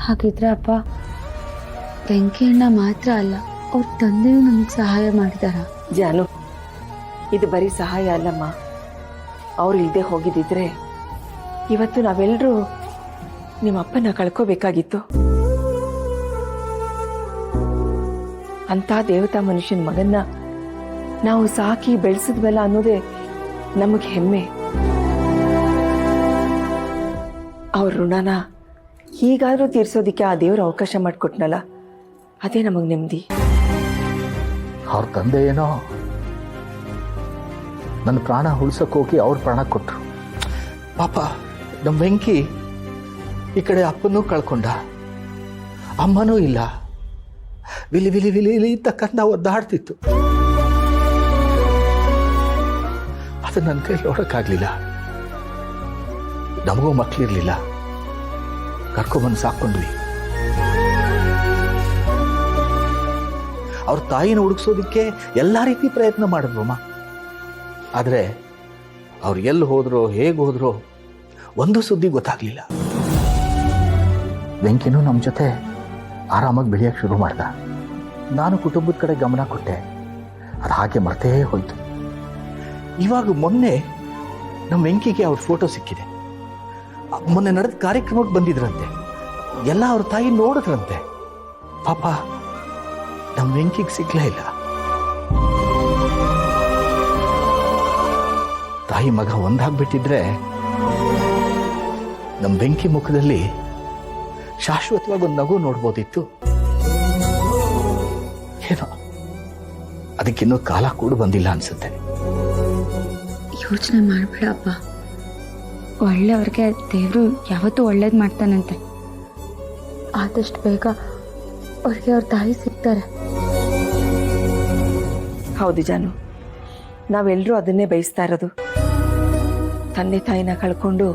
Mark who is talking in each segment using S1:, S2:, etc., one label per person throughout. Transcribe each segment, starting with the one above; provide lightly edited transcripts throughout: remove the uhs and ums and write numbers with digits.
S1: ಹಾಗಿದ್ರೆ ಅಪ್ಪ ವೆಂಕಯ್ಯಣ್ಣ ಮಾತ್ರ ಅಲ್ಲ, ಅವ್ರ ತಂದೆಯೂ ನಮಗೆ ಸಹಾಯ ಮಾಡಿದಾರ?
S2: ಜಾನು, ಇದು ಬರೀ ಸಹಾಯ ಅಲ್ಲಮ್ಮ. ಅವ್ರು ಇಲ್ಲದೆ ಹೋಗಿದ್ದಿದ್ರೆ ಇವತ್ತು ನಾವೆಲ್ಲರೂ ನಿಮ್ಮಪ್ಪನ ಕಳ್ಕೋಬೇಕಾಗಿತ್ತು. ಅಂತ ದೇವತಾ ಮನುಷ್ಯನ ಮಗನ್ನ ನಾವು ಸಾಕಿ ಬೆಳೆಸಿದ್ವಲ್ಲ ಅನ್ನೋದೇ ನಮಗೆ ಹೆಮ್ಮೆ. ಅವ್ರ ಋಣನ ಹೀಗಾದ್ರೂ ತೀರ್ಸೋದಿಕ್ಕೆ ಆ ದೇವ್ರ ಅವಕಾಶ ಮಾಡಿಕೊಟ್ನಲ್ಲ, ಅದೇ ನಮಗೆ ನೆಮ್ಮದಿ.
S3: ಅವ್ರ ತಂದೆ ಏನೋ ನನ್ನ ಪ್ರಾಣ ಉಳ್ಸಕ್ಕೆ ಹೋಗಿ ಅವ್ರ ಪ್ರಾಣ ಕೊಟ್ರು. ಪಾಪ ನಮ್ಮ ವೆಂಕಿ ಈ ಕಡೆ ಅಪ್ಪನೂ ಕಳ್ಕೊಂಡ, ಅಮ್ಮನೂ ಇಲ್ಲ. ವಿಲಿ ವಿಲಿ ವಿಲಿ ವಿಲಿ ತಕ್ಕಂತ ಒದ್ದಾಡ್ತಿತ್ತು. ಅದು ನನ್ನ ಕೈ ನೋಡೋಕ್ಕಾಗಲಿಲ್ಲ. ನಮಗೂ ಮಕ್ಕಳಿರಲಿಲ್ಲ, ಕರ್ಕೊಂಬಂದು ಸಾಕೊಂಡ್ವಿ. ಅವ್ರ ತಾಯಿನ ಹುಡುಕ್ಸೋದಕ್ಕೆ ಎಲ್ಲ ರೀತಿ ಪ್ರಯತ್ನ ಮಾಡಿದ್ವಮ್ಮ. ಆದರೆ ಅವ್ರು ಎಲ್ಲಿ ಹೋದ್ರೋ ಹೇಗೆ ಹೋದ್ರೋ ಒಂದು ಸುದ್ದಿ ಗೊತ್ತಾಗ್ಲಿಲ್ಲ. ವೆಂಕಿನೂ ನಮ್ಮ ಜೊತೆ ಆರಾಮಾಗಿ ಬೆಳೆಯಕ್ಕೆ ಶುರು ಮಾಡ್ದ. ನಾನು ಕುಟುಂಬದ ಕಡೆ ಗಮನ ಕೊಟ್ಟೆ, ಅದು ಹಾಗೆ ಮರ್ತೇ ಹೋಯ್ತು. ಇವಾಗ ಮೊನ್ನೆ ನಮ್ಮ ವೆಂಕಿಗೆ ಅವ್ರ ಫೋಟೋ ಸಿಕ್ಕಿದೆ. ಮೊನ್ನೆ ನಡೆದ ಕಾರ್ಯಕ್ರಮಕ್ಕೆ ಬಂದಿದ್ರಂತೆ, ಎಲ್ಲ ಅವ್ರ ತಾಯಿ ನೋಡಿದ್ರಂತೆ. ಪಾಪ ನಮ್ಮ ವೆಂಕಿಗೆ ಸಿಗ್ಲೇ ಇಲ್ಲ. ತಾಯಿ ಮಗ ಒಂದಾಗ್ಬಿಟ್ಟಿದ್ರೆ ನಮ್ಮ ಬೆಂಕಿ ಮುಖದಲ್ಲಿ ಶಾಶ್ವತವಾಗಿ ಒಂದು ನಗು ನೋಡ್ಬೋದಿತ್ತು. ಏನೋ ಅದಕ್ಕಿನ್ನೂ ಕಾಲ ಕೂಡ ಬಂದಿಲ್ಲ ಅನ್ಸುತ್ತೆ.
S1: ಯೋಚನೆ ಮಾಡ್ಬೇಡಪ್ಪ, ಒಳ್ಳೆಯವ್ರಿಗೆ ದೇವರು ಯಾವತ್ತೂ ಒಳ್ಳೇದು ಮಾಡ್ತಾನಂತೆ. ಆದಷ್ಟು ಬೇಗ ಅವ್ರಿಗೆ ಅವ್ರ ತಾಯಿ ಸಿಗ್ತಾರೆ.
S2: ಹೌದು ಜಾನು, ನಾವೆಲ್ಲರೂ ಅದನ್ನೇ ಬಯಸ್ತಾ ಇರೋದು. ತಂದೆ ತಾಯಿನ ಕಳ್ಕೊಂಡು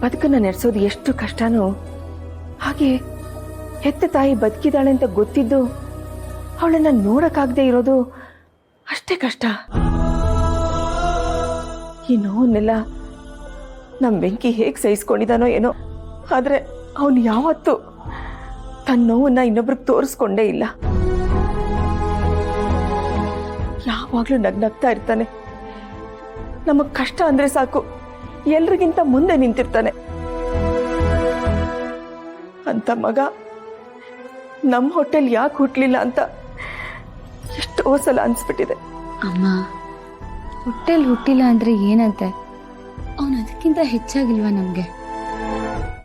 S2: ಬದುಕನ್ನ ನಡೆಸೋದು ಎಷ್ಟು ಕಷ್ಟನೋ, ಹಾಗೆ ಹೆತ್ತ ತಾಯಿ ಬದುಕಿದಾಳೆ ಅಂತ ಗೊತ್ತಿದ್ದು ಅವಳನ್ನ ನೋಡಕ್ಕಾಗದೆ ಇರೋದು ಅಷ್ಟೇ ಕಷ್ಟ. ಈ ನೋವನ್ನೆಲ್ಲ ನಮ್ಮ ಬೆಂಕಿ ಹೇಗೆ ಸಹಿಸ್ಕೊಂಡಿದ್ದಾನೋ ಏನೋ, ಆದ್ರೆ ಅವನು ಯಾವತ್ತೂ ತನ್ನ ನೋವನ್ನ ಇನ್ನೊಬ್ರಿಗೆ ತೋರಿಸ್ಕೊಂಡೇ ಇಲ್ಲ. ಯಾವಾಗ್ಲೂ ನಗ್ನಗ್ತಾ ಇರ್ತಾನೆ. ನಮಗ್ ಕಷ್ಟ ಅಂದ್ರೆ ಸಾಕು ಎಲ್ರಿಗಿಂತ ಮುಂದೆ ನಿಂತಿರ್ತಾನೆ. ಅಂತ ಮಗ ನಮ್ಮ ಹೊಟ್ಟೆಲ್ ಯಾಕೆ ಹುಟ್ಲಿಲ್ಲ ಅಂತ ಎಷ್ಟೋ ಸಲ ಅನ್ಸ್ಬಿಟ್ಟಿದೆ.
S1: ಅಮ್ಮ, ಹೊಟ್ಟೆಲ್ ಹುಟ್ಟಿಲ್ಲ ಅಂದ್ರೆ ಏನಂತೆ? ಅವನು ಅದಕ್ಕಿಂತ ಹೆಚ್ಚಾಗಿಲ್ವಾ ನಮ್ಗೆ?